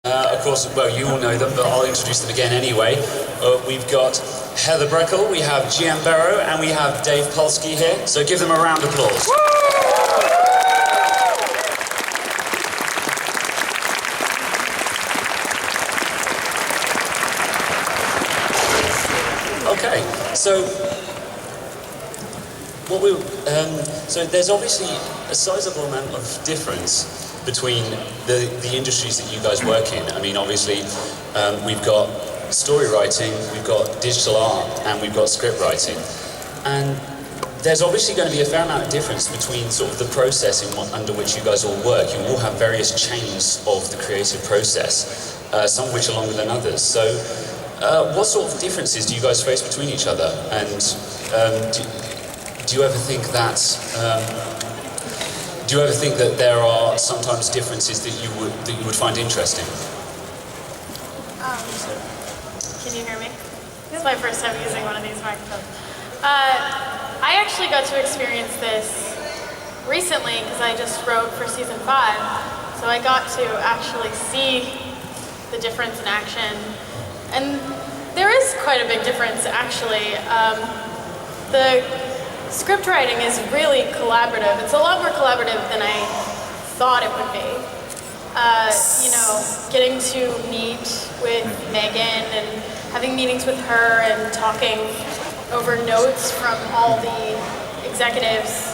Of course, well, you all know them, but I'll introduce them again anyway. We've got Heather Breckel, we have GM Barrow, and we have Dave Polsky here. So give them a round of applause. Okay, so so there's obviously a sizable amount of difference between the industries that you guys work in. I mean, obviously, we've got story writing, we've got digital art, and we've got script writing. And there's obviously going to be a fair amount of difference between sort of the process under which you guys all work. You all have various chains of the creative process, some of which are longer than others. So what sort of differences do you guys face between each other? And do you ever think that there are sometimes differences that you would find interesting? Can you hear me? This is my first time using one of these microphones. I actually got to experience this recently because I just wrote for season 5, so I got to actually see the difference in action, and there is quite a big difference actually. The script writing is really collaborative. It's a lot more collaborative than I thought it would be. You know, getting to meet with Megan and having meetings with her and talking over notes from all the executives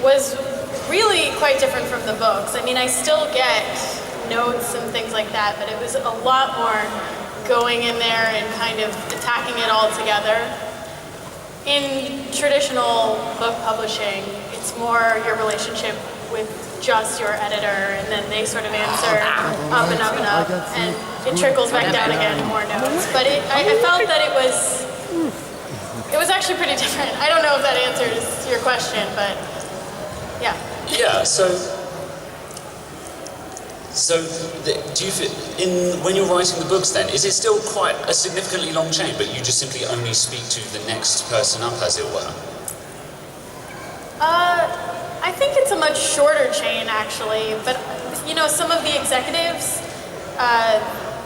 was really quite different from the books. I mean, I still get notes and things like that, but it was a lot more going in there and kind of attacking it all together. In traditional book publishing, it's more your relationship with just your editor, and then they sort of answer up and up and up, and it trickles back down again, more notes. But I felt that it was actually pretty different. I don't know if that answers your question, but yeah. Yeah, so do you feel, when you're writing the books then, is it still quite a significantly long chain, but you just simply only speak to the next person up, as it were? I think it's a much shorter chain, actually, but you know, some of the executives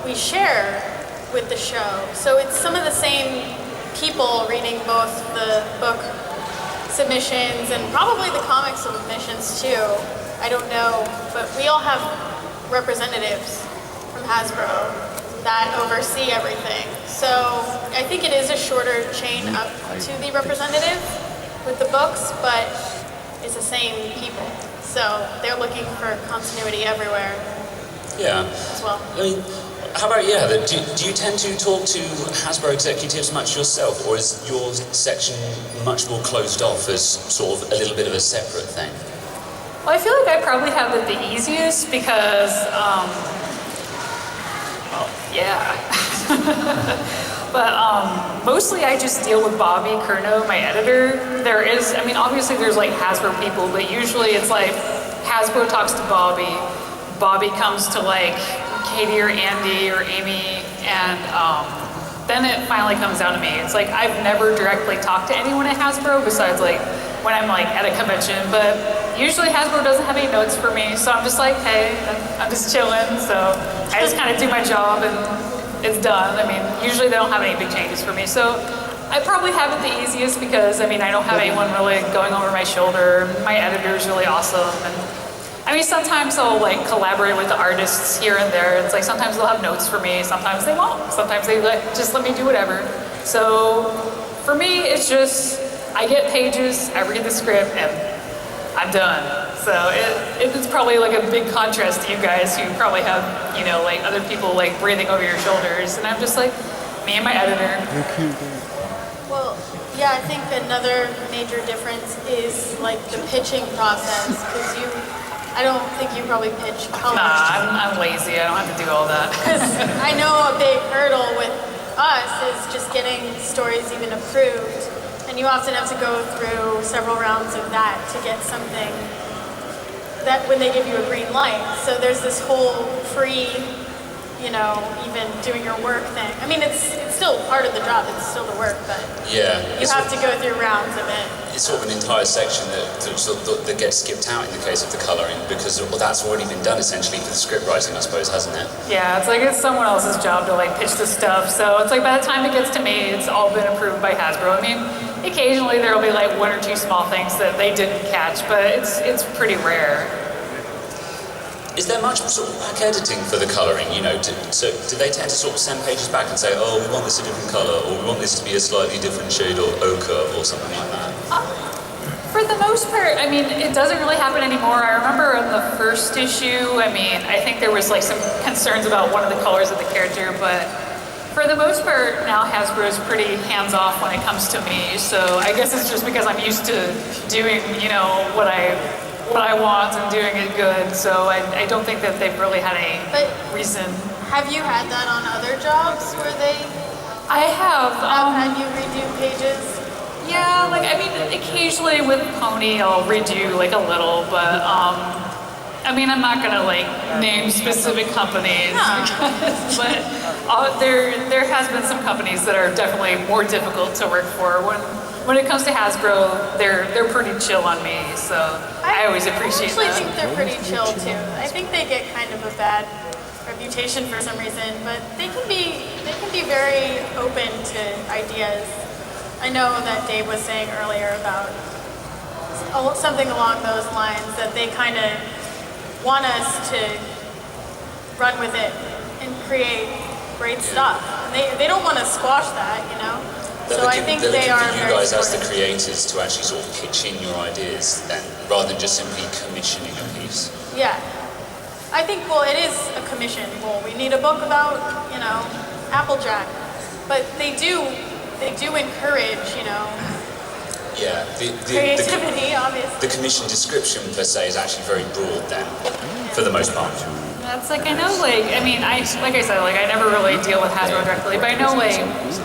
we share with the show, so it's some of the same people reading both the book submissions and probably the comic submissions too. I don't know, but we all have representatives from Hasbro that oversee everything. So I think it is a shorter chain up to the representative with the books, but it's the same people. So they're looking for continuity everywhere. Yeah. As well. I mean, how about you, Heather? Do you tend to talk to Hasbro executives much yourself, or is your section much more closed off as sort of a little bit of a separate thing? Well, I feel like I probably have it the easiest because, but mostly I just deal with Bobby Curnow, my editor. There is, I mean, obviously there's like Hasbro people, but usually it's like Hasbro talks to Bobby, Bobby comes to like Katie or Andy or Amy, and then it finally comes down to me. It's like I've never directly talked to anyone at Hasbro besides like when I'm like at a convention, but usually Hasbro doesn't have any notes for me, so I'm just like, hey, I'm just chilling, so I just kind of do my job and it's done. I mean, usually they don't have any big changes for me, so I probably have it the easiest because, I mean, I don't have anyone really going over my shoulder. My editor's really awesome, and I mean, sometimes I'll like collaborate with the artists here and there. It's like sometimes they'll have notes for me, sometimes they won't. Sometimes they just let me do whatever. So for me, it's just, I get pages, I read the script, and I'm done. So it's probably like a big contrast to you guys who probably have, you know, like other people like breathing over your shoulders, and I'm just like, me and my editor. Well, yeah, I think another major difference is like the pitching process, because I don't think you probably pitch colors. Nah, I'm lazy, I don't have to do all that. Because I know a big hurdle with us is just getting stories even approved. And you often have to go through several rounds of that to get something that when they give you a green light. So there's this whole free, you know, even doing your work thing. I mean, it's still part of the job, it's still the work, but yeah, you have to go through rounds of it. it's sort of an entire section that gets skipped out in the case of the colouring because that's already been done essentially for the script writing, I suppose, hasn't it? Yeah, it's like it's someone else's job to like pitch the stuff. So it's like by the time it gets to me, it's all been approved by Hasbro. I mean, occasionally there will be like one or two small things that they didn't catch, but it's pretty rare. Is there much sort of back editing for the colouring, you know? So do they tend to sort of send pages back and say, oh, we want this a different colour, or we want this to be a slightly different shade or ochre, or something like that? For the most part, I mean, it doesn't really happen anymore. I remember in the first issue, I mean, I think there was like some concerns about one of the colors of the character, but for the most part, now Hasbro's pretty hands-off when it comes to me, so I guess it's just because I'm used to doing, you know, what I want and doing it good, so I don't think that they've really had a reason. Have you had that on other jobs where they I have. had you redo pages? Yeah, like, I mean, occasionally with Pony, I'll redo like a little, but I mean, I'm not gonna like name specific companies, but there has been some companies that are definitely more difficult to work for. When it comes to Hasbro, they're pretty chill on me, so I always appreciate that. I actually think they're pretty chill too. I think they get kind of a bad reputation for some reason, but they can be very open to ideas. I know that Dave was saying earlier about something along those lines, that they kind of want us to run with it and create great stuff. And they don't want to squash that, you know? So I think they are for you guys as the supportive. creators to actually sort of pitch in your ideas then, rather than just simply commissioning a piece. Yeah. I think, well, it is a commission. Well, we need a book about, you know, Applejack. But they do encourage, you know, creativity, obviously. The commission description, per se, is actually very broad then, for the most part. That's like, I know, like, I mean, like I said, like, I never really deal with Hasbro directly, but I know, like,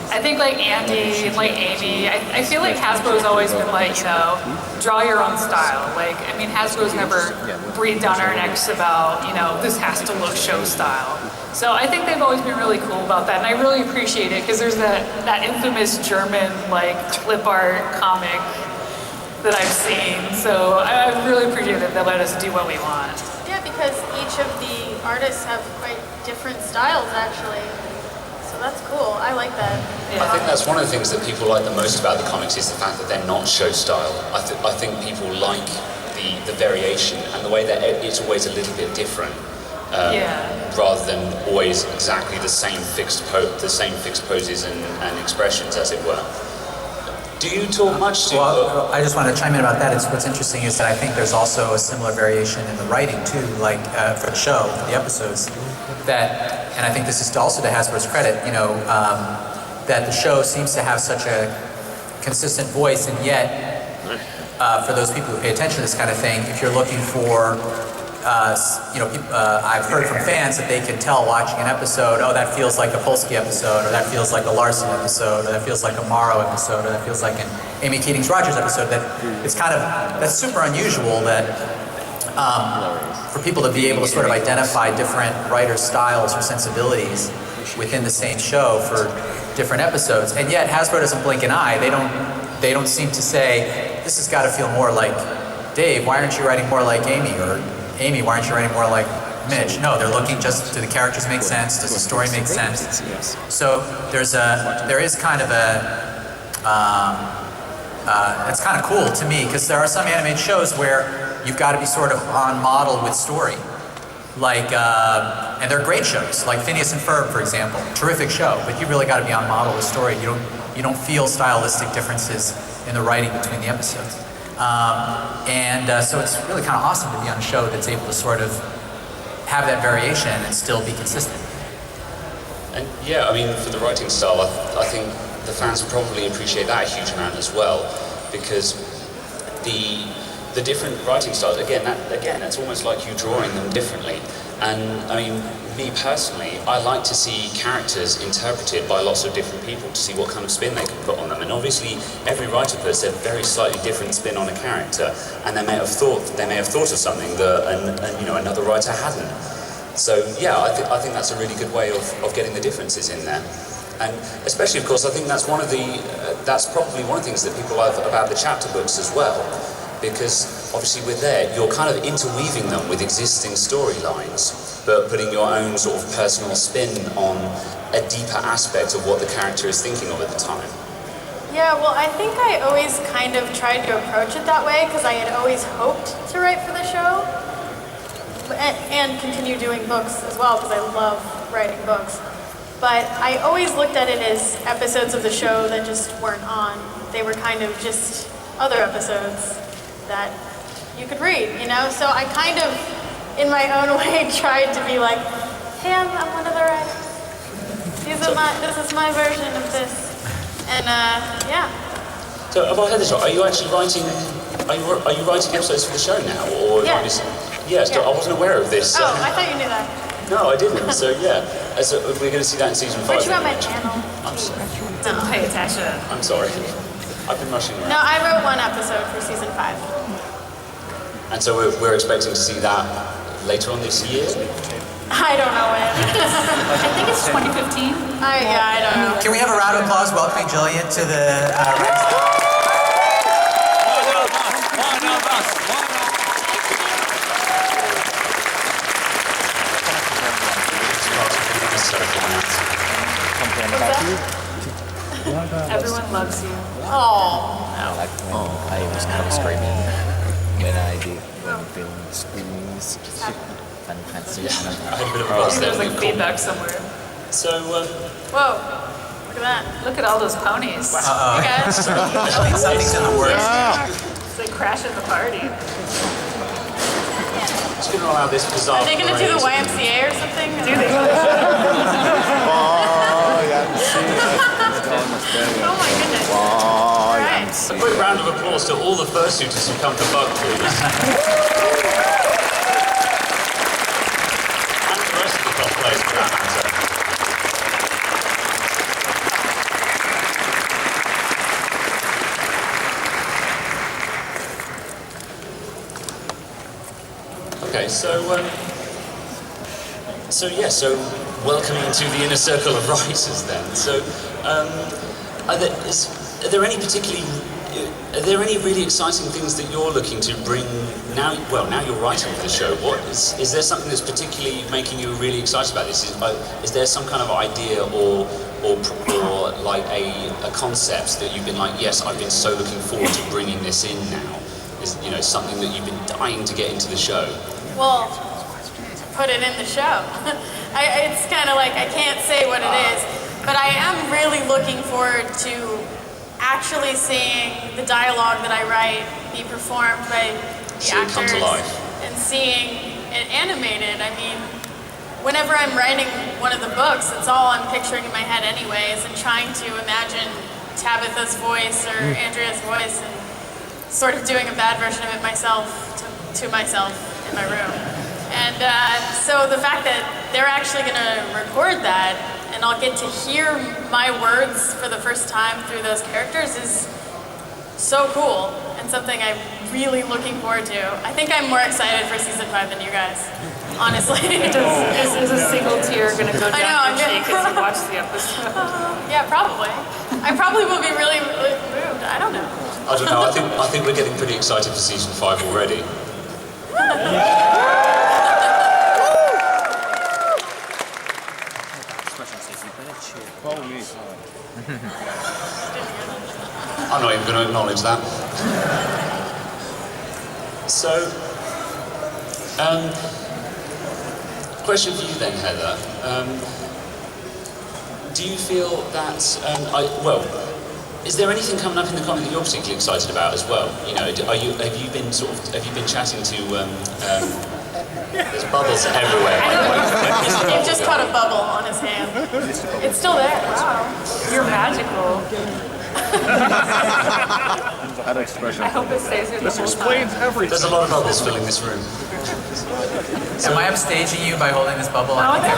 I think, like, Andy and, like, Amy, I feel like Hasbro's always been, like, you know, draw your own style. Like, I mean, Hasbro's never breathed down our necks about, you know, this has to look show style. So I think they've always been really cool about that, and I really appreciate it, because there's that infamous German, like, clip art comic that I've seen, so I really appreciate that they let us do what we want. Yeah, because each of the artists have quite different styles, actually. So that's cool. I like that. Yeah. I think that's one of the things that people like the most about the comics is the fact that they're not show style. I think people like the variation and the way that it's always a little bit different. Rather than always exactly the same fixed poses and expressions, as it were. Do you talk much to... Well, I just want to chime in about that. What's interesting is that I think there's also a similar variation in the writing too, like for the show, for the episodes, that, and I think this is also to Hasbro's credit, you know, that the show seems to have such a consistent voice, and yet, for those people who pay attention to this kind of thing, if you're looking for, you know, I've heard from fans that they can tell watching an episode, oh, that feels like a Polsky episode, or that feels like a Larson episode, or that feels like a Morrow episode, or that feels like an Amy Keating's Rogers episode. That it's kind of, that's super unusual that for people to be able to sort of identify different writer styles or sensibilities within the same show for different episodes, and yet Hasbro doesn't blink an eye. They don't seem to say, this has got to feel more like Dave, why aren't you writing more like Amy? Or Amy, why aren't you writing more like Mitch? No, they're looking just, do the characters make sense? Does the story make sense? So there is kind of it's kind of cool to me, because there are some animated shows where you've got to be sort of on model with story. Like, and they're great shows, like Phineas and Ferb, for example. Terrific show, but you really got to be on model with story. You don't feel stylistic differences in the writing between the episodes. So it's really kind of awesome to be on a show that's able to sort of have that variation and still be consistent. And yeah, I mean, for the writing style, I think the fans probably appreciate that a huge amount as well, because the different writing styles, again, it's almost like you drawing them differently. And I mean, me personally, I like to see characters interpreted by lots of different people to see what kind of spin they can put on them. And obviously, every writer puts a very slightly different spin on a character, and they may have thought of something that you know, another writer hadn't. So yeah, I think that's a really good way of getting the differences in there. And especially, of course, I think that's that's probably one of the things that people love about the chapter books as well, because obviously with there, you're kind of interweaving them with existing storylines, but putting your own sort of personal spin on a deeper aspect of what the character is thinking of at the time. Yeah, well, I think I always kind of tried to approach it that way because I had always hoped to write for the show and continue doing books as well because I love writing books. But I always looked at it as episodes of the show that just weren't on. They were kind of just other episodes that you could read, you know? So I kind of, in my own way, tried to be like, hey, I'm one of the writers. This is my version of this. And yeah. So have I heard this right? Are you actually writing? Are you writing episodes for the show now, or Yes. Yes. Yeah. I wasn't aware of this. Oh, I thought you knew that. No, I didn't. So yeah, so we're going to see that in season 5. Where'd you got my channel? I'm sorry. Didn't pay attention. I'm sorry. I've been rushing around. No, I wrote one episode for season 5. And so we're expecting to see that later on this year. I don't know when. I think it's 2015. I don't know. Can we have a round of applause welcoming Jillian to the Everyone loves you. Oh. Like when I was kind of screaming when I did when film screamings and transition. I had a bit of a buzz there. There's like feedback somewhere. So, Whoa. Look at that. Look at all those ponies. You guys. something's in the works. They crash in the party. just going to allow this bizarre. Are they going to do the parade. YMCA or something? Do they? Oh my goodness. Oh, Right. A quick round of applause to all the fursuiters who come to Buck, please. And the rest of the cosplayers for that matter. Okay, so welcoming to the inner circle of writers then. So, are there any really exciting things that you're looking to bring now? Well, now you're writing for the show. Is there something that's particularly making you really excited about this? Is there some kind of idea or like a concept that you've been like, yes, I've been so looking forward to bringing this in now? Is something that you've been dying to get into the show? Well, put it in the show. It's kind of like, I can't say what it is, but I am really looking forward to actually seeing the dialogue that I write be performed by the See it come actors to life. and seeing it animated. I mean, whenever I'm writing one of the books, it's all I'm picturing in my head anyways, and trying to imagine Tabitha's voice or Andrea's voice and sort of doing a bad version of it myself to myself in my room. And so the fact that they're actually going to record that and I'll get to hear my words for the first time through those characters is so cool and something I'm really looking forward to. I think I'm more excited for season 5 than you guys, honestly. Is a single tear going to go I know, down I'm your gonna- cheek as you watch the episode? Yeah, probably. I probably will be really, really moved. I don't know. I don't know. I think we're getting pretty excited for season 5 already. I'm not even going to acknowledge that. So, question for you then, Heather. Do you feel that, is there anything coming up in the comic that you're particularly excited about as well? Have you been chatting to, there's bubbles everywhere. You've just caught a bubble on his hand. It's still there. Wow. You're magical. That expression. I hope it stays here the whole time. everything. There's a lot of bubbles filling this room. Am I upstaging you by holding this bubble? Oh, there. I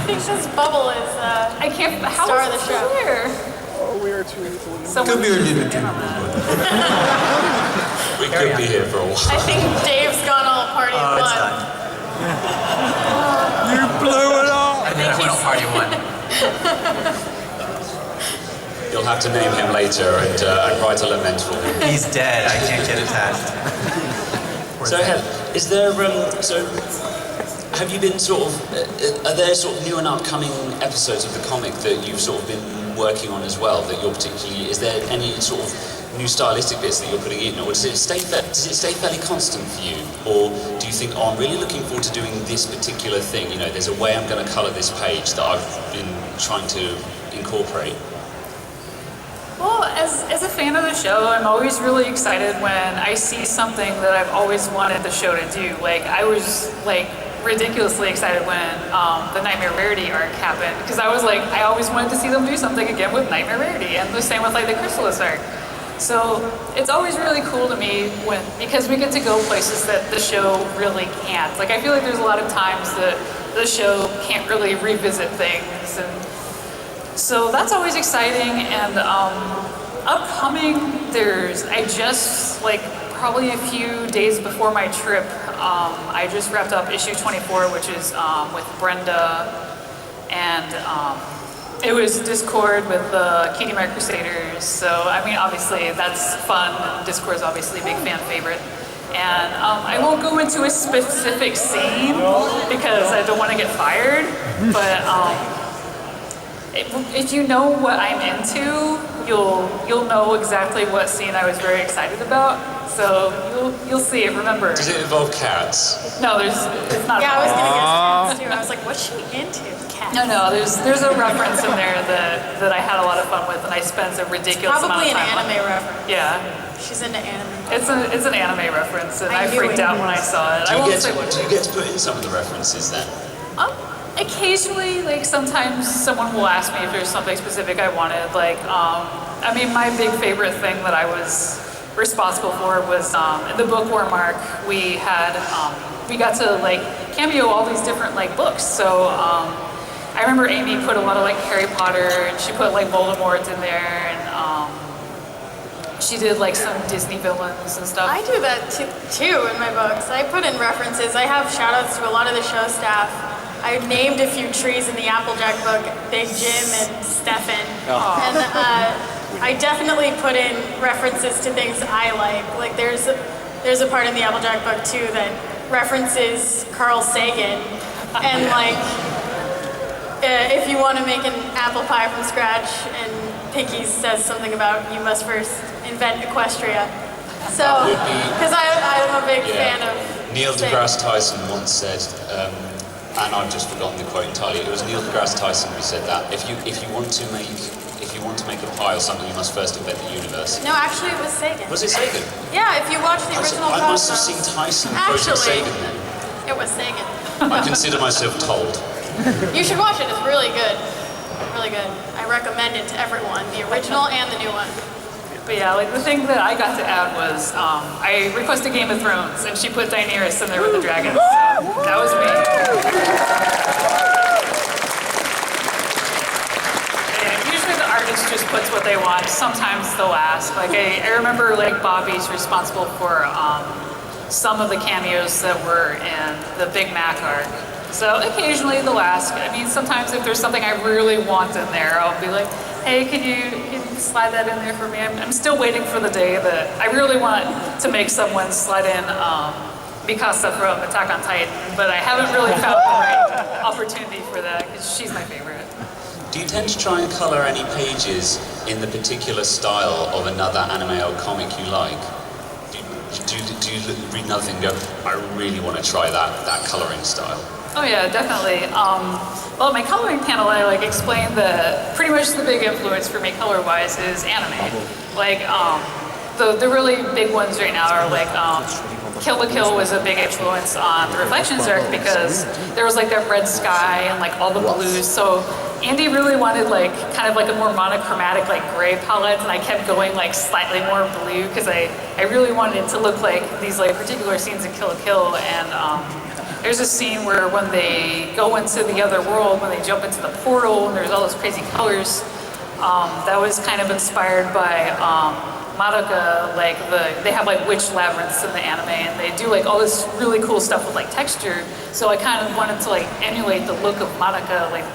think this bubble is I can't. How Star is of the it show. here? Someone Could be a little should too. get on that. We could be here for a while. I think Dave's gone all party Oh, it's one. done. You blew it off! I think I went on party one. You'll have to name him later and write a lament for him. He's dead. I can't get attached. So, is there, so have you been sort of, are there sort of new and upcoming episodes of the comic that you've sort of been working on as well, that you're particularly, is there any sort of new stylistic bits that you're putting in, or does it stay fairly constant for you? Or do you think, oh, I'm really looking forward to doing this particular thing, you know, there's a way I'm going to colour this page that I've been trying to incorporate? Well, as a fan of the show, I'm always really excited when I see something that I've always wanted the show to do. Like, I was like ridiculously excited when the Nightmare Rarity arc happened, because I was like, I always wanted to see them do something again with Nightmare Rarity, and the same with like the Chrysalis arc. So it's always really cool to me because we get to go places that the show really can't. Like, I feel like there's a lot of times that the show can't really revisit things, and so that's always exciting. And upcoming, I just, like, probably a few days before my trip, I just wrapped up issue 24, which is with Brenda, and it was Discord with the Cutie Mark Crusaders. So, I mean, obviously that's fun. Discord's obviously a big fan favorite. And I won't go into a specific scene because I don't want to get fired, but if you know what I'm into, you'll know exactly what scene I was very excited about. So you'll see it. Remember. Does it involve cats? No, it's not. Yeah, I was gonna guess cats too. I was like, what's she into? Cats. No, there's a reference in there that I had a lot of fun with, and I spent a ridiculous Probably amount of time an anime on. reference. Yeah. She's into anime. It's an anime reference, and I knew freaked it. out when I saw it. Do I you won't get say to, what. do you get to put in some of the references then? Occasionally, like sometimes someone will ask me if there's something specific I wanted. Like, I mean, my big favorite thing that I was responsible for was in the bookworm arc. We got to like cameo all these different like books. So I remember Amy put a lot of like Harry Potter, and she put like Voldemort in there, and she did like some Disney villains and stuff. I do that too in my books. I put in references. I have shout outs to a lot of the show staff. I named a few trees in the Applejack book, Big Jim and Stefan. And I definitely put in references to things I like. Like there's a part in the Applejack book too that references Carl Sagan. And like, if you want to make an apple pie from scratch, and Pinky says something about you must first invent Equestria. So, because I'm a big fan of Neil Sagan. deGrasse Tyson once said, and I've just forgotten the quote entirely. It was Neil deGrasse Tyson who said that if you want to make a pie or something, you must first invent the universe. No, actually, it was Sagan. Was it Sagan? Yeah, if you watch the original I must have Cosmos. seen Tyson quoting Sagan then. It was Sagan. I consider myself told. You should watch it. It's really good. Really good. I recommend it to everyone, the original and the new one. But yeah, like the thing that I got to add was I requested Game of Thrones, and she put Daenerys in there with the dragons. So that was me. And usually the artist just puts what they want. Sometimes they'll ask. Like I remember like Bobby's responsible for some of the cameos that were in the Big Mac arc. So occasionally they'll ask. I mean, sometimes if there's something I really want in there, I'll be like, hey, can you slide that in there for me? I'm still waiting for the day that I really want to make someone slide in Mikasa from Attack on Titan, but I haven't really found the right opportunity for that because she's my favorite. Do you tend to try and colour any pages in the particular style of another anime or comic you like? Do you read another thing and go, I really want to try that colouring style? Oh yeah, definitely. Well, my coloring panel, I like explained that pretty much the big influence for me color-wise is anime. Like the really big ones right now are like Kill la Kill was a big influence on the Reflections arc because there was like that red sky and like all the blues. So Andy really wanted like kind of like a more monochromatic like gray palette, and I kept going like slightly more blue because I really wanted it to look like these like particular scenes in Kill la Kill. And there's a scene where when they go into the other world, when they jump into the portal, and there's all those crazy colors, that was kind of inspired by Madoka. Like they have like witch labyrinths in the anime, and they do like all this really cool stuff with like texture. So I kind of wanted to like emulate the look of Madoka, like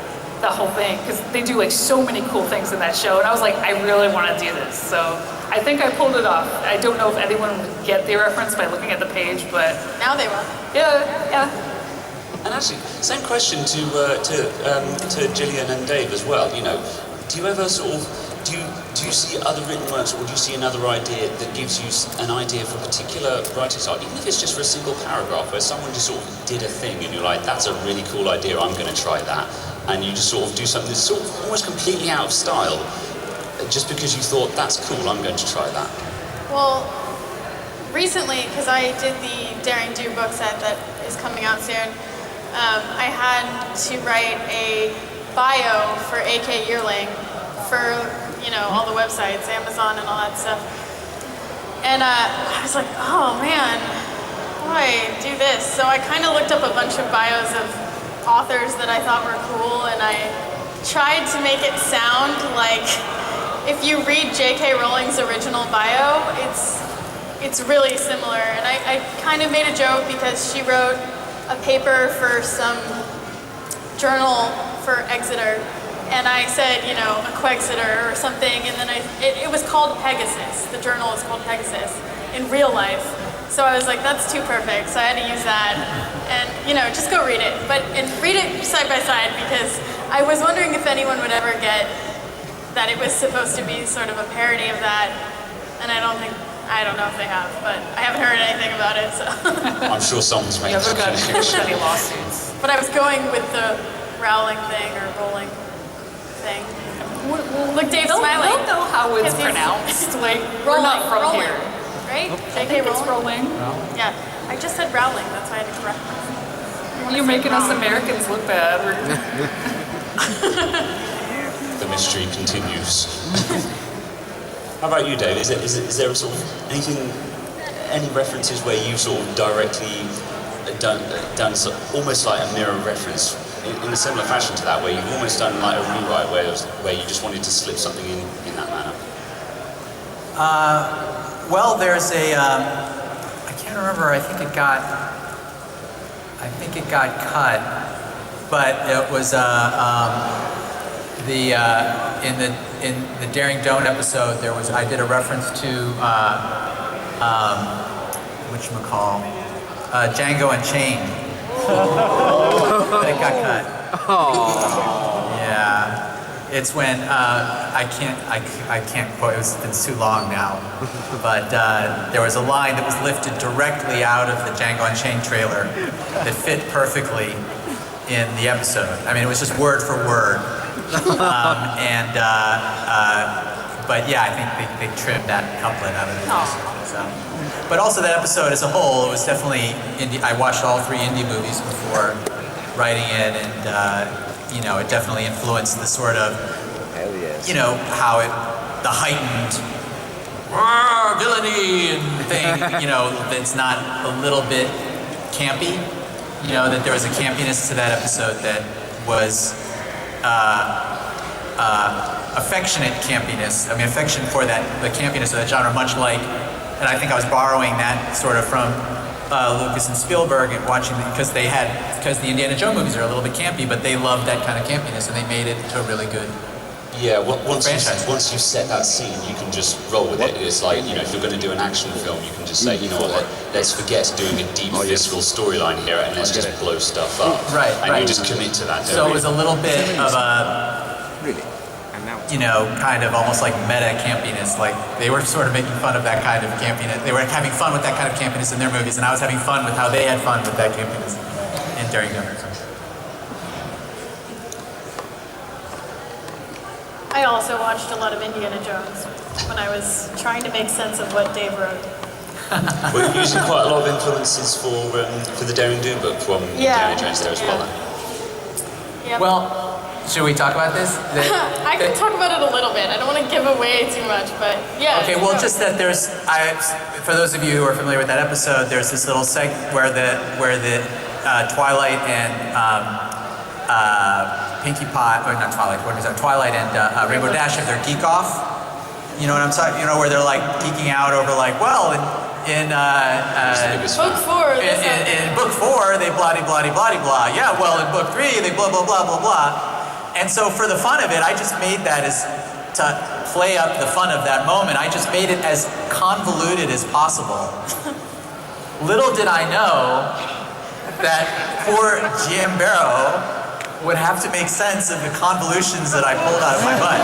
that whole thing, because they do like so many cool things in that show, and I was like, I really want to do this. So I think I pulled it off. I don't know if anyone would get the reference by looking at the page, but Now they will. yeah. And actually, same question to Gillian and Dave as well. You know, do you ever sort of do you see other written works, or do you see another idea that gives you an idea for a particular writing style, even if it's just for a single paragraph, where someone just sort of did a thing and you're like, that's a really cool idea, I'm going to try that, and you just sort of do something that's sort of almost completely out of style, just because you thought that's cool, I'm going to try that. Well, recently, because I did the Daring Do book set that is coming out soon, I had to write a bio for AK Yearling for, you know, all the websites, Amazon and all that stuff. And I was like, oh man, how do I do this? So I kind of looked up a bunch of bios of authors that I thought were cool, and I tried to make it sound like if you read J.K. Rowling's original bio, it's really similar. And I kind of made a joke because she wrote a paper for some journal for Exeter, and I said, you know, a Quexeter or something, and then it was called Pegasus. The journal is called Pegasus in real life. So I was like, that's too perfect, so I had to use that. And, you know, just go read it. And read it side by side, because I was wondering if anyone would ever get that it was supposed to be sort of a parody of that, and I don't know if they have, but I haven't heard anything about it, so. I'm sure someone's made Never got that any lawsuits. But I was going with the Rowling thing, or Rowling thing. Look, Dave's smiling. They'll know how it's 'Cause he's- pronounced. Like, we're not from Rowling, here. right? I J.K. think it's Rowling? rolling. Yeah, I just said Rowling, that's why I had to correct myself. You're making us Americans look bad. The mystery continues. How about you, Dave? Is there sort of any references where you sort of directly done almost like a mirror reference in a similar fashion to that, where you've almost done like a rewrite where you just wanted to slip something in that manner? Well, there's a, I can't remember, I think it got cut, but it was in the Daring Don't episode, I did a reference to whatchamacall, Django Unchained. But it got cut. Yeah. It's when I can't quote. It's been too long now, but there was a line that was lifted directly out of the Django Unchained trailer that fit perfectly in the episode. I mean, it was just word for word, but yeah, I think they trimmed that couplet out of it. So. But also that episode as a whole, it was definitely indie. I watched all 3 indie movies before writing it, and you know, it definitely influenced the sort of, you know, how the heightened villainy and thing, you know, it's not a little bit campy, you know, that there was a campiness to that episode that was affectionate campiness. I mean, affection for the campiness of that genre, much like, and I think I was borrowing that sort of from Lucas and Spielberg and watching because the Indiana Jones movies are a little bit campy, but they loved that kind of campiness and they made it to a really good once franchise. you set that scene, you can just roll with it. It's like, you know, if you're going to do an action film, you can just say, you know what, let's forget doing a deep visceral storyline here and let's just blow stuff up. Right, and right. you just commit to that. So it was a little bit of a, you know, kind of almost like meta campiness. Like they were sort of making fun of that kind of campiness. They were having fun with that kind of campiness in their movies, and I was having fun with how they had fun with that campiness in Daring Do. I also watched a lot of Indiana Jones when I was trying to make sense of what Dave wrote. We're using quite a lot of influences for the Daring Do book from Indiana Jones there as well. Yep. Well, should we talk about this? I can talk about it a little bit. I don't want to give away too much, but yeah. Okay, well, just that for those of you who are familiar with that episode, there's this little where the Twilight and Pinkie Pie, or not Twilight, what is that? Twilight and Rainbow Dash have their geek off. You know what I'm talking? You know, where they're like geeking out over like, well, in book 4. In book 4, they blah blah blah blah blah. Yeah, well, in book 3, they blah blah blah blah blah. And so for the fun of it, I just made that as, to play up the fun of that moment, I just made it as convoluted as possible. Little did I know that poor Giambero would have to make sense of the convolutions that I pulled out of my butt.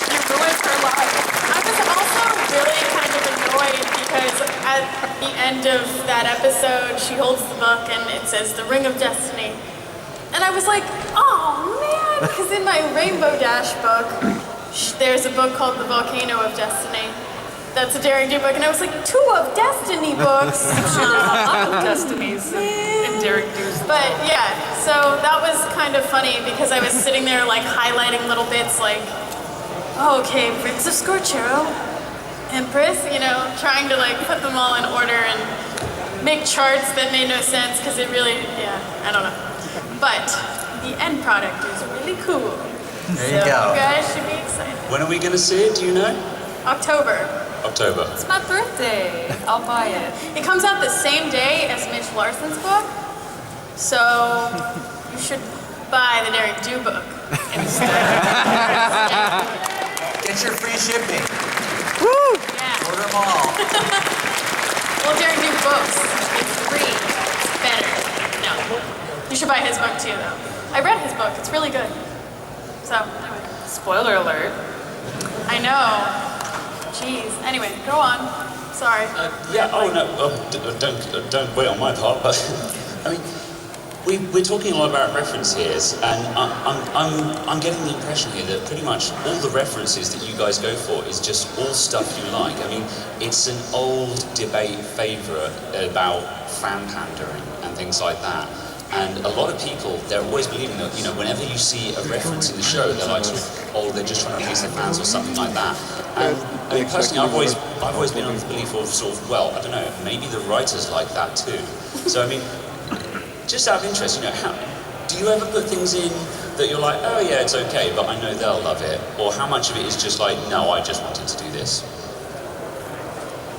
You ruined her life. I was also really kind of annoyed because at the end of that episode, she holds the book and it says the Ring of Destiny. And I was like, oh man, because in my Rainbow Dash book, there's a book called The Volcano of Destiny. That's a Daring Do book, and I was like, 2 of Destiny books. Destinies and Daring Do's. But yeah, so that was kind of funny because I was sitting there like highlighting little bits like, oh, okay, Prince of Scorchero, Empress, you know, trying to like put them all in order and make charts that made no sense because it really, yeah, I don't know. But the end product is really cool. There you go. You guys should be excited. When are we going to see it? Do you know? October. October. It's my birthday. I'll buy it. It comes out the same day as Mitch Larson's book, so you should buy the Daring Do book instead. Get your free shipping. Yeah. Order them all. Well, Daring Do books. It's free. It's better. No. You should buy his book too, though. I read his book. It's really good. So, anyway. Spoiler alert. I know. Jeez. Anyway, go on. Sorry. Yeah. Oh no. Don't wait on my part. But I mean, we're talking a lot about references, and I'm getting the impression here that pretty much all the references that you guys go for is just all stuff you like. I mean, it's an old debate favourite about fan pandering and things like that. And a lot of people, they're always believing that, you know, whenever you see a reference in the show, they're like, oh, they're just trying to please their fans or something like that. And I mean, personally, I've always been on the belief of sort of, well, I don't know, maybe the writers like that too. So I mean, just out of interest, you know, do you ever put things in that you're like, oh yeah, it's okay, but I know they'll love it? Or how much of it is just like, no, I just wanted to do this?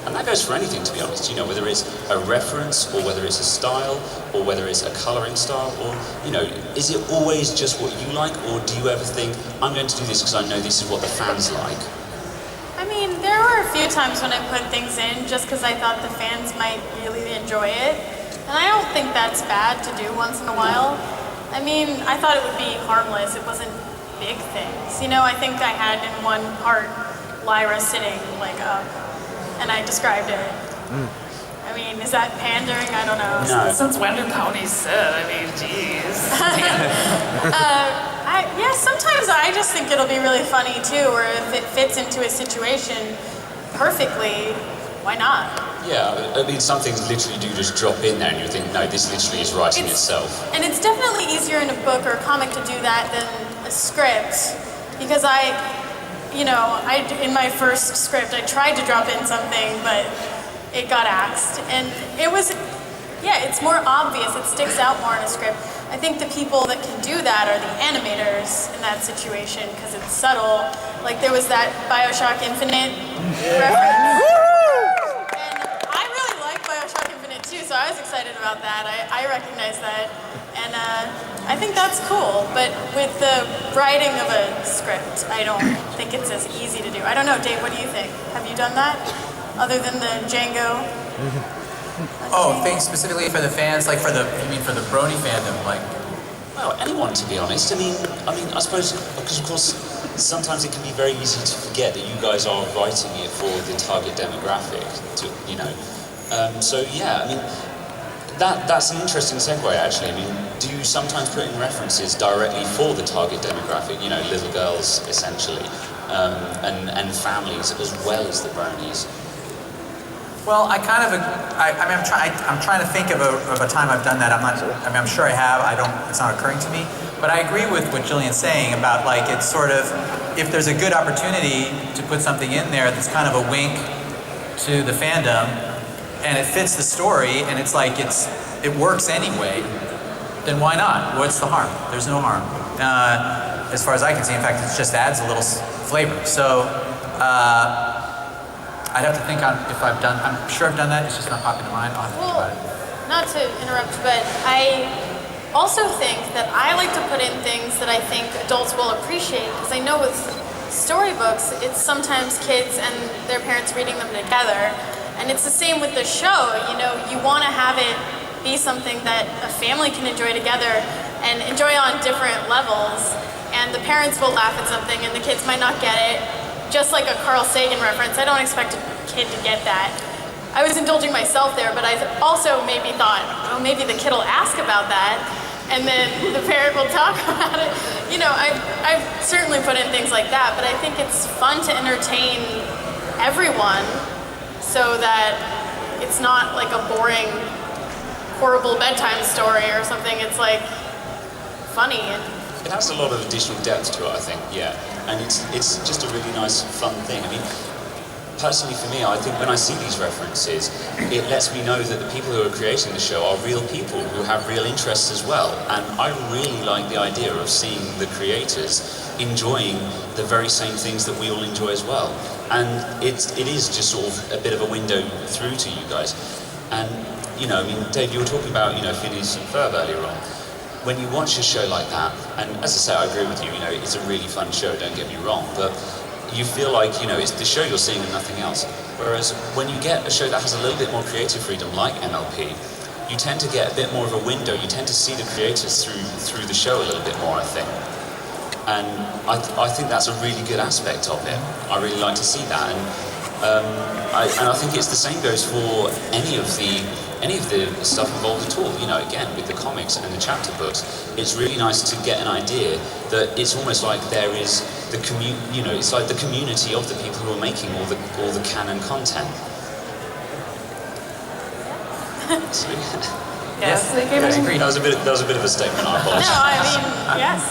And that goes for anything, to be honest, you know, whether it's a reference or whether it's a style or whether it's a colouring style or, you know, is it always just what you like, or do you ever think, I'm going to do this because I know this is what the fans like? I mean, there were a few times when I put things in just because I thought the fans might really enjoy it. And I don't think that's bad to do once in a while. I mean, I thought it would be harmless. It wasn't big things. You know, I think I had in one part Lyra sitting like up, and I described it. I mean, is that pandering? I don't know. No. Since when do ponies sit? I mean, jeez. Yeah, sometimes I just think it'll be really funny too, or if it fits into a situation perfectly, why not? Yeah, I mean, some things literally do just drop in there and you think, no, this literally is writing itself. And it's definitely easier in a book or a comic to do that than a script, because in my first script, I tried to drop in something, but it got axed. And it was, yeah, it's more obvious, it sticks out more in a script. I think the people that can do that are the animators in that situation, because it's subtle. Like there was that BioShock Infinite reference. And I really like BioShock Infinite too, so I was excited about that. I recognize that. And I think that's cool, but with the writing of a script, I don't think it's as easy to do. I don't know, Dave, what do you think? Have you done that? Other than the Django? Oh, things specifically for the fans, like you mean for the Brony fandom, like? Well, anyone, to be honest. I mean, I suppose, because of course, sometimes it can be very easy to forget that you guys are writing it for the target demographic, you know. So yeah, I mean, that's an interesting segue, actually. I mean, do you sometimes put in references directly for the target demographic, you know, little girls, essentially, and families as well as the bronies? Well, I'm trying to think of a time I've done that. I'm sure I have. It's not occurring to me. But I agree with what Jillian's saying about, like, it's sort of, if there's a good opportunity to put something in there that's kind of a wink to the fandom, and it fits the story, and it's like it works anyway, then why not? What's the harm? There's no harm. As far as I can see, in fact, it just adds a little flavor. So I'd have to think on if I've done. I'm sure I've done that. It's just not popping to mind. I'll have to think about it. not to interrupt, but I also think that I like to put in things that I think adults will appreciate, because I know with storybooks, it's sometimes kids and their parents reading them together, and it's the same with the show. You know, you want to have it be something that a family can enjoy together and enjoy on different levels, and the parents will laugh at something and the kids might not get it. Just like a Carl Sagan reference, I don't expect a kid to get that. I was indulging myself there, but I also maybe thought, oh, maybe the kid will ask about that, and then the parent will talk about it. You know, I've certainly put in things like that, but I think it's fun to entertain everyone so that it's not like a boring, horrible bedtime story or something. It's like funny. It has a lot of additional depth to it, I think, yeah. And it's just a really nice, fun thing. I mean, personally for me, I think when I see these references, it lets me know that the people who are creating the show are real people who have real interests as well. And I really like the idea of seeing the creators enjoying the very same things that we all enjoy as well. And it is just sort of a bit of a window through to you guys. And, you know, I mean, Dave, you were talking about, you know, Phineas and Ferb earlier on. When you watch a show like that, and as I say, I agree with you, you know, it's a really fun show, don't get me wrong, but you feel like, you know, it's the show you're seeing and nothing else. Whereas when you get a show that has a little bit more creative freedom, like MLP, you tend to get a bit more of a window. You tend to see the creators through the show a little bit more, I think. And I think that's a really good aspect of it. I really like to see that. And I think it's the same goes for any of the stuff involved at all. You know, again, with the comics and the chapter books, it's really nice to get an idea that it's almost like there is the you know, it's like the community of the people who are making all the canon content. So, Yes, they gave I us. agree. that was a bit of a statement. I apologize. No, I mean, yes.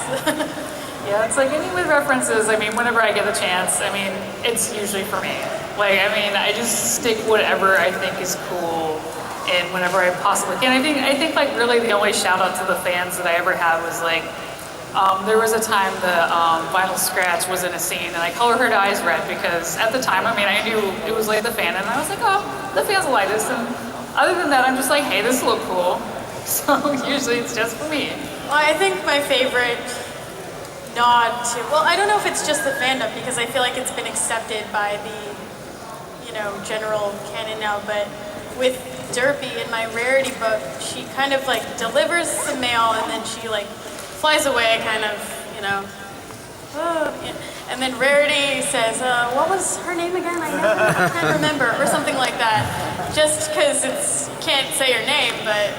Yeah, it's like any with references. I mean, whenever I get a chance, I mean, it's usually for me. Like, I mean, I just stick whatever I think is cool in whenever I possibly can. I think like really the only shout out to the fans that I ever had was like, there was a time the Vinyl Scratch was in a scene and I color her eyes red because at the time, I mean, I knew it was like the fan and I was like, oh, the fans will like this. And other than that, I'm just like, hey, this will look cool. So usually it's just for me. Well, I think my favorite nod to, well, I don't know if it's just the fandom because I feel like it's been accepted by the, you know, general canon now, but with Derpy in my Rarity book, she kind of like delivers the mail and then she like flies away kind of, you know, oh, yeah. And then Rarity says, what was her name again? I can't remember, or something like that. Just because you can't say her name, but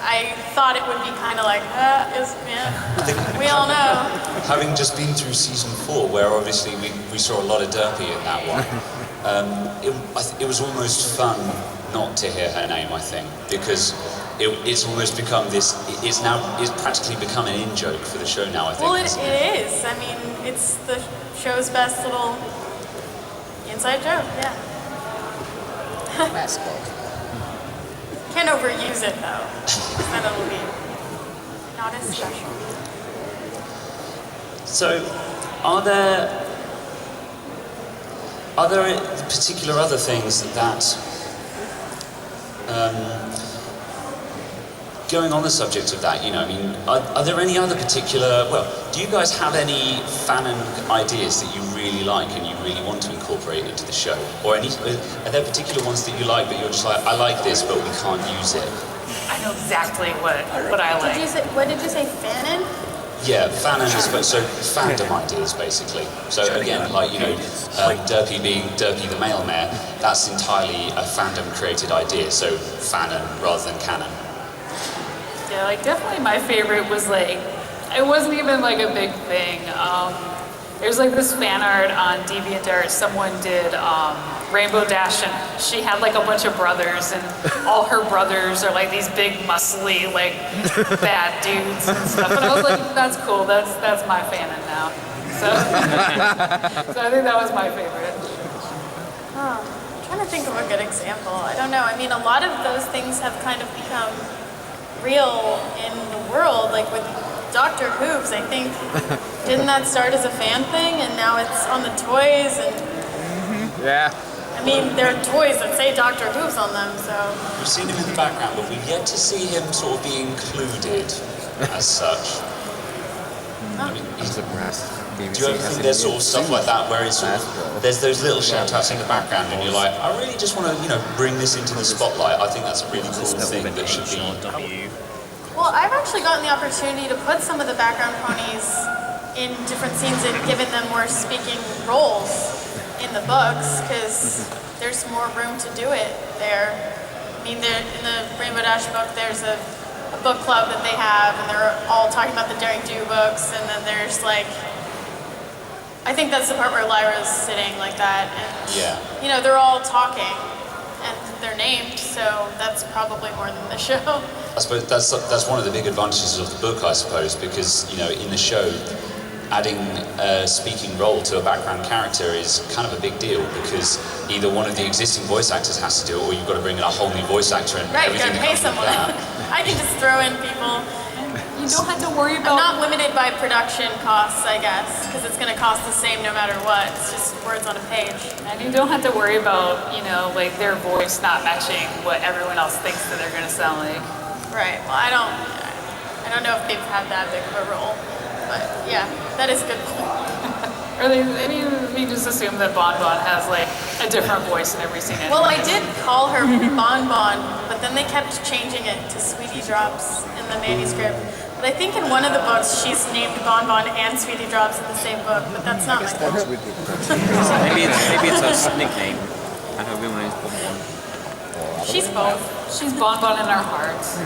I thought it would be kind of like, yeah, we all know. Having just been through season 4, where obviously we saw a lot of Derpy in that one, it was almost fun not to hear her name, I think, because it's almost become this, it's practically become an in-joke for the show now, I think. Well, it is. I mean, it's the show's best little inside joke, yeah. Basketball. Can't overuse it, though. Then it'll be not as special. So, are there particular other things that going on the subject of that, you know, I mean, are there any other particular, well, do you guys have any fanon ideas that you really like and you really want to incorporate into the show? Or are there particular ones that you like, but you're just like, I like this, but we can't use it? I know exactly what I like. What did you say, fanon? Yeah, fanon is, so fandom ideas, basically. So again, like, you know, Derpy being Derpy the mailman, that's entirely a fandom-created idea, so fanon rather than canon. Yeah, like definitely my favorite was like, it wasn't even like a big thing. There was like this fan art on DeviantArt, someone did Rainbow Dash and she had like a bunch of brothers and all her brothers are like these big muscly like bad dudes and stuff. And I was like, that's cool, that's my fanon now. So I think that was my favorite. I'm trying to think of a good example. I don't know. I mean, a lot of those things have kind of become real in the world, like with Dr. Hooves, I think. Didn't that start as a fan thing and now it's on the toys and Yeah. I mean, there are toys that say Dr. Who's on them, so. We've seen him in the background, but we've yet to see him sort of be included as such. I mean, He's a brass. do you ever think there's sort of stuff like that where it's sort of, there's those little shout outs in the background and you're like, I really just want to, bring this into the spotlight. I think that's a really cool thing that should be. Well, I've actually gotten the opportunity to put some of the background ponies in different scenes and given them more speaking roles in the books because there's more room to do it there. I mean, in the Rainbow Dash book, there's a book club that they have, and they're all talking about the Daring Do books, and then there's like, I think that's the part where Lyra's sitting like that, and they're all talking, and they're named, so that's probably more than the show. I suppose that's one of the big advantages of the book, I suppose, because in the show, adding a speaking role to a background character is kind of a big deal because either one of the existing voice actors has to do it, or you've got to bring in a whole new voice actor and right, everything you gotta pay someone. I can just throw in people. You don't have to worry I'm about. not limited by production costs, I guess, because it's going to cost the same no matter what. It's just words on a page. And you don't have to worry about, like their voice not matching what everyone else thinks that they're gonna sound like. Right. Well, I don't know if they've had that big of a role, but yeah, that is a good point. Or we just assume that Bon Bon has like a different voice in every scene. Well, I did call her Bon Bon, but then they kept changing it to Sweetie Drops in the manuscript. But I think in one of the books she's named Bon Bon and Sweetie Drops in the same book, but that's not my fault. Maybe it's her nickname, and her real name is Bon Bon. She's both. She's Bon Bon in our hearts.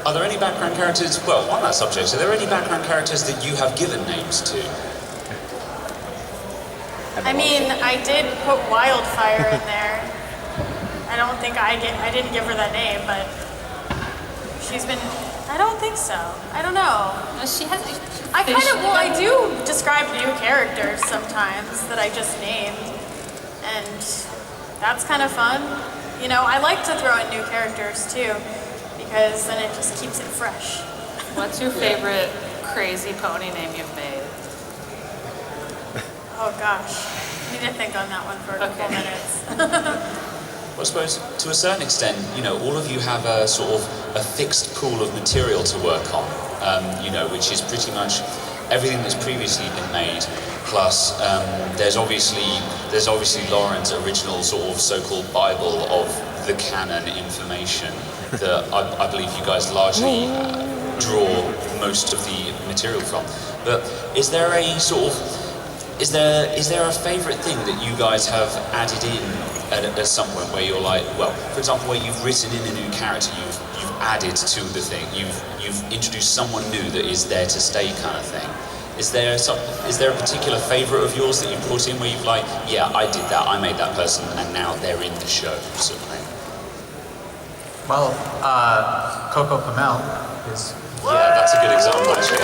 Are there any background characters, well, on that subject, are there any background characters that you have given names to? I mean, I did put Wildfire in there. I don't think I didn't give her that name, but she's been, I don't think so. I don't know. She has. I do describe new characters sometimes that I just named, and that's kind of fun. I like to throw in new characters too, because then it just keeps it fresh. What's your favorite crazy pony name you've made? Oh gosh, I need to think on that one for a couple minutes. Well, I suppose to a certain extent, all of you have a sort of a fixed pool of material to work on, which is pretty much everything that's previously been made. Plus, there's obviously Lauren's original sort of so-called Bible of the canon information that I believe you guys largely draw most of the material from. But is there a favourite thing that you guys have added in at some point where you're like, well, for example, where you've written in a new character, you've added to the thing, you've introduced someone new that is there to stay, kind of thing. Is there a particular favourite of yours that you've brought in where you've like, yeah, I did that, I made that person, and now they're in the show, sort of thing? Well, Coco Pamel is. Yeah, that's a good example, actually.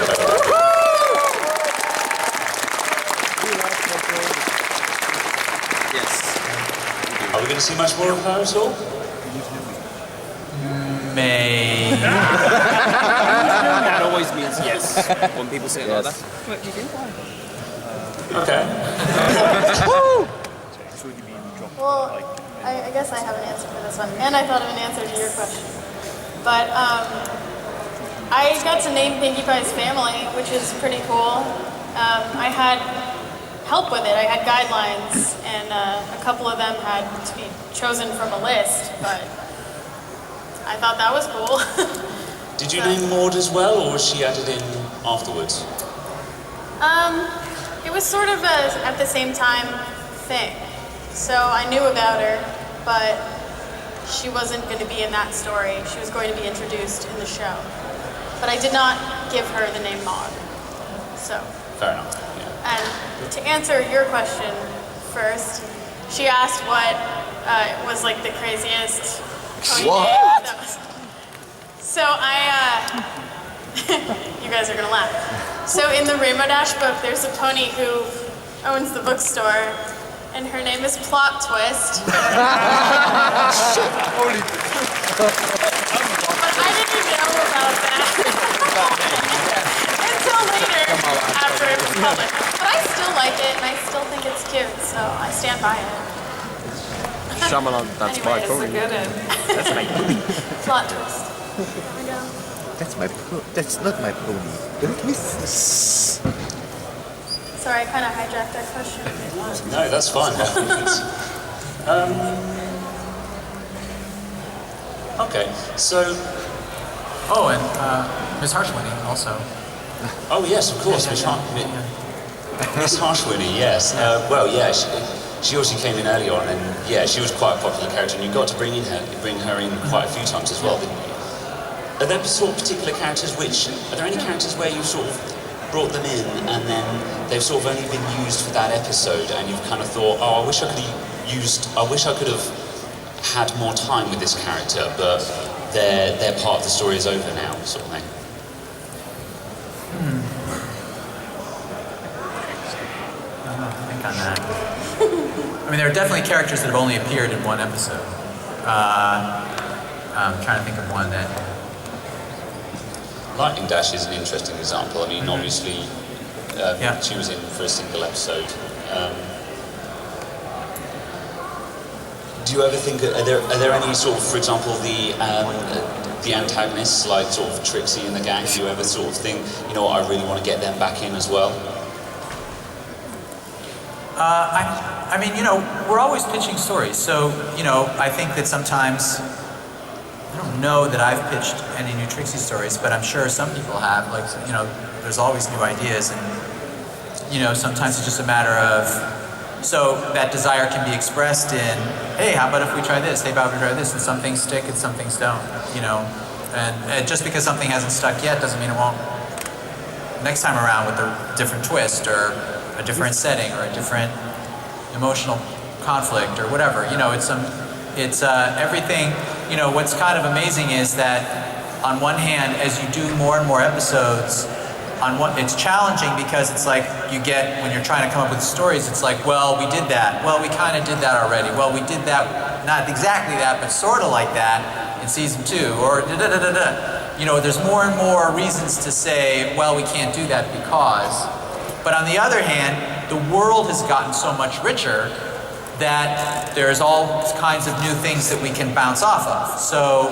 Yes. Are we going to see much more of her at all? May. That always means yes when people say it like that. Okay. Well, I guess I have an answer for this one, and I thought of an answer to your question. But I got to name Pinkie Pie's family, which is pretty cool. I had help with it. I had guidelines, and a couple of them had to be chosen from a list, but I thought that was cool. Did you name Maud as well, or was she added in afterwards? It was sort of a at the same time thing. So I knew about her, but she wasn't going to be in that story. She was going to be introduced in the show. But I did not give her the name Maud. So. Fair enough. Yeah. And to answer your question first, she asked what was like the craziest pony name. No. So you guys are gonna laugh. So in the Rainbow Dash book, there's a pony who owns the bookstore, and her name is Plot Twist. But I didn't know about that until later, after it was public. But I still like it, and I still think it's cute, so I stand by it. Shyamalan, that's my Anyway, pony. Good end. That's my pony. Plot twist. There we go. That's not my pony. Sorry, I kind of hijacked that question. No, that's fine. Okay, so Oh, and Ms. Harshwini also. oh yes, of course, Miss Harshwini, yes. Well, yeah, she obviously came in early on, and yeah, she was quite a popular character, and you got to bring her in quite a few times as well, didn't you? Are there sort of particular characters are there any characters where you sort of brought them in, and then they've sort of only been used for that episode, and you've kind of thought, oh, I wish I could have had more time with this character, but their part of the story is over now, sort of thing. I don't know, think on that. I mean, there are definitely characters that have only appeared in one episode. I'm trying to think of one that. Lightning Dash is an interesting example. I mean, obviously, Yeah. she was in for a single episode. Do you ever think, are there any sort of, for example, the antagonists, like sort of Trixie and the gang, do you ever sort of think, you know what, I really want to get them back in as well? I mean, you know, we're always pitching stories. So, you know, I think that sometimes, I don't know that I've pitched any new Trixie stories, but I'm sure some people have. Like, you know, there's always new ideas, and, you know, sometimes it's just a matter of, so that desire can be expressed in, hey, how about if we try this? Hey, how about if we try this? And some things stick and some things don't, you know. And just because something hasn't stuck yet doesn't mean it won't next time around with a different twist or a different setting or a different emotional conflict or whatever. You know, it's everything. You know, what's kind of amazing is that on one hand, as you do more and more episodes, it's challenging because it's like you get, when you're trying to come up with stories, it's like, well, we did that. Well, we kind of did that already. Well, we did that, not exactly that, but sort of like that in season 2, or da-da-da-da-da. You know, there's more and more reasons to say, well, we can't do that because. But on the other hand, the world has gotten so much richer that there's all kinds of new things that we can bounce off of. So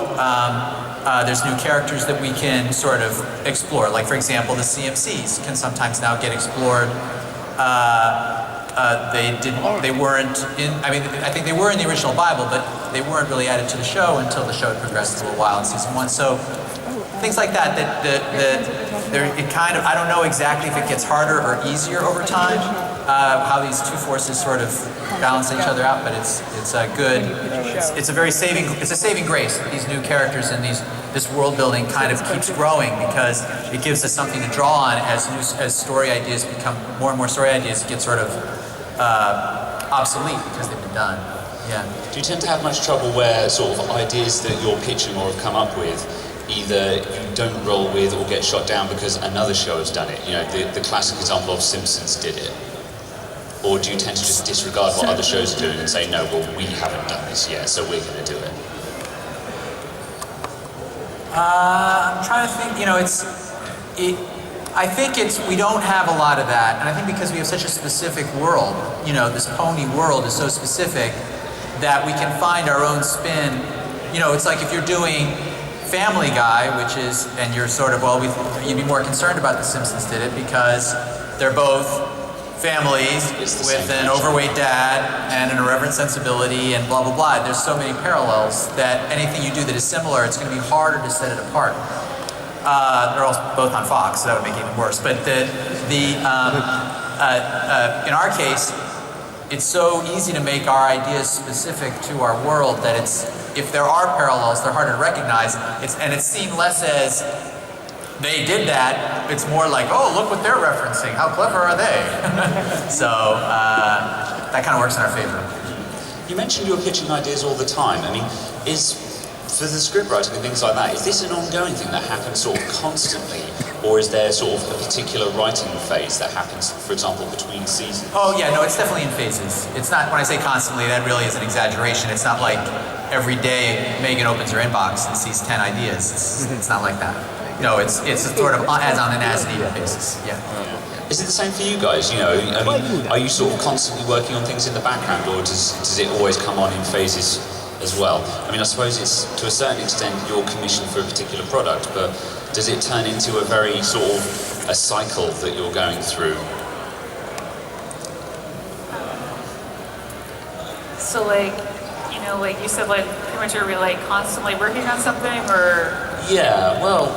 there's new characters that we can sort of explore. Like, for example, the CMCs can sometimes now get explored. They weren't in, I mean, I think they were in the original Bible, but they weren't really added to the show until the show had progressed a little while in season 1. So things like that, it kind of, I don't know exactly if it gets harder or easier over time, how these two forces sort of balance each other out, but it's a good, it's a very saving grace that these new characters and this world building kind of keeps growing, because it gives us something to draw on as story ideas become, more and more story ideas get sort of obsolete because they've been done. Yeah. Do you tend to have much trouble where sort of ideas that you're pitching or have come up with, either you don't roll with or get shot down because another show has done it? You know, the classic example of Simpsons did it. Or do you tend to just disregard what other shows are doing and say, no, well, we haven't done this yet, so we're going to do it? I'm trying to think, you know, I think we don't have a lot of that, and I think because we have such a specific world, you know, this pony world is so specific that we can find our own spin. You know, it's like if you're doing Family Guy, which is, and you're sort of, well, you'd be more concerned about The Simpsons did it because they're both families with an overweight dad and an irreverent sensibility and blah, blah, blah. There's so many parallels that anything you do that is similar, it's going to be harder to set it apart. They're all both on Fox, so that would make it even worse. But in our case, it's so easy to make our ideas specific to our world that if there are parallels, they're harder to recognize. And it's seen less as they did that. It's more like, oh, look what they're referencing. How clever are they? So that kind of works in our favor. You mentioned you're pitching ideas all the time. I mean, for the script writing and things like that, is this an ongoing thing that happens sort of constantly? Or is there sort of a particular writing phase that happens, for example, between seasons? Oh yeah, no, it's definitely in phases. It's not, when I say constantly, that really is an exaggeration. It's not like every day Megan opens her inbox and sees 10 ideas. It's not like that. No, it's sort of as on an as-needed basis. Yeah. Is it the same for you guys? You know, I mean, are you sort of constantly working on things in the background, or does it always come on in phases as well? I mean, I suppose it's to a certain extent you're commissioned for a particular product, but does it turn into a very sort of a cycle that you're going through? So like, you know, like you said, like pretty much are we like constantly working on something, or? Yeah, well,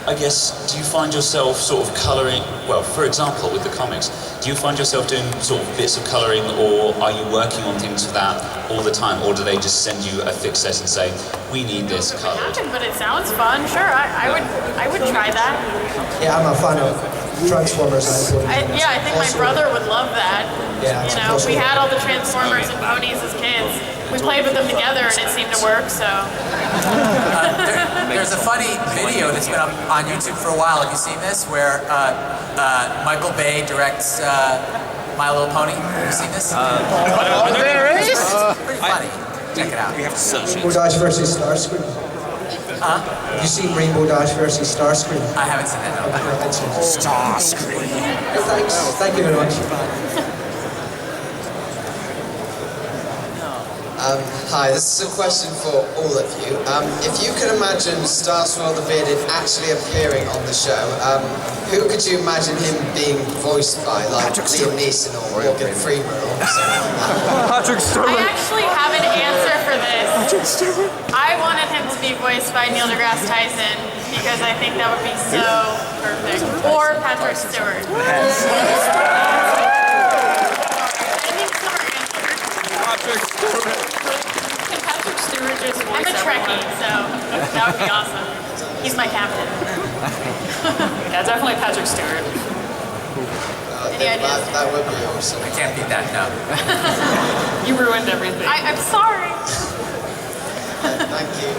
I guess, do you find yourself sort of colouring, well, for example, with the comics, do you find yourself doing sort of bits of colouring, or are you working on things for that all the time, or do they just send you a thick set and say, we need this coloured? But it sounds fun. Sure, I would try that. Yeah, I'm a fan of Transformers. I think my brother would love that. Yeah, you know, we had all the Transformers and ponies as kids. We played with them together and it seemed to work, so. There's a funny video that's been up on YouTube for a while. Have you seen this? Where Michael Bay directs My Little Pony. Have you seen this? Pretty funny. Check it out. We have to search it. Rainbow Dash versus Starscream. Huh? Have you seen Rainbow Dash versus Starscream? I haven't seen that, no. Starscream. Thanks. Thank you very much. Hi, this is a question for all of you. If you could imagine Starswell the Bearded actually appearing on the show, who could you imagine him being voiced by? Like Liam Neeson or Morgan Freeman or something like that? Patrick Stewart. I actually have an answer for this. Patrick Stewart. I wanted him to be voiced by Neil deGrasse Tyson because I think that would be so perfect. Or Patrick Stewart. Patrick Stewart. Patrick Stewart just I'm a Trekkie, so that would be awesome. He's my captain. Yeah, definitely Patrick Stewart. Any ideas? That would be awesome. I can't beat that, no. You ruined everything. I'm sorry. Thank you.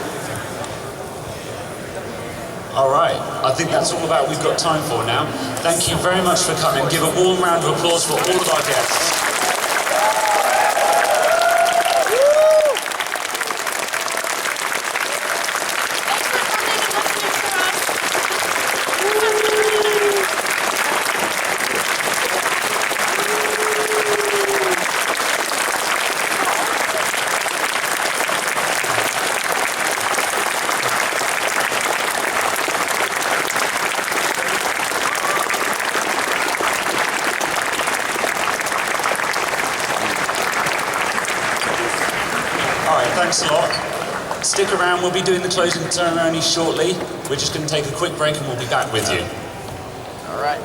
All right, I think that's all about we've got time for now. Thank you very much for coming. Give a warm round of applause for all of our guests. Thanks a lot. Stick around, we'll be doing the closing ceremony shortly. We're just going to take a quick break and we'll be back with you. All right.